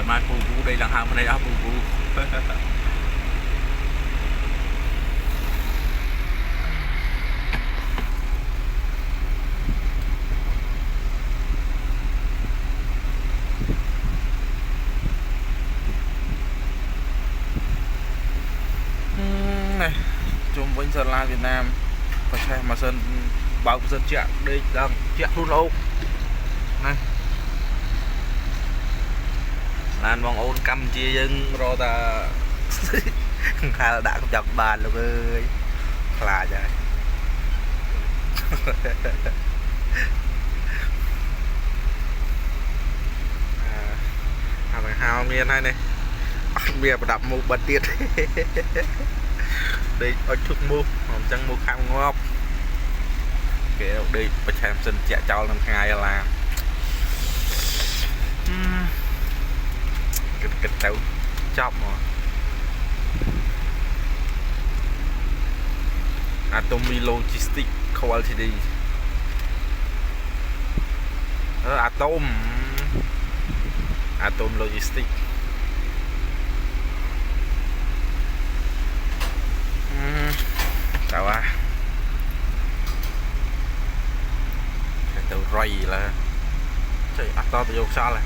mai phù phù đây là hàng bên đây đó phù phù này chung với Sơn La Việt Nam và xe mà Sơn bao Sơn chạy đây đang chạy luôn đâu này lan bong ôn căm chia dân rồi ta khai là đã chọc bàn luôn ơi là vậy thằng hào miền này này bia đập một bật tiết đi ở chút mua không chẳng mua khăn ngọc kiểu đi phải xem xin chạy cho năm ngày là kịch đấu chọc mà Atomy Logistics Quality Atom Logistics sao à từ rầy là trời to từ sao này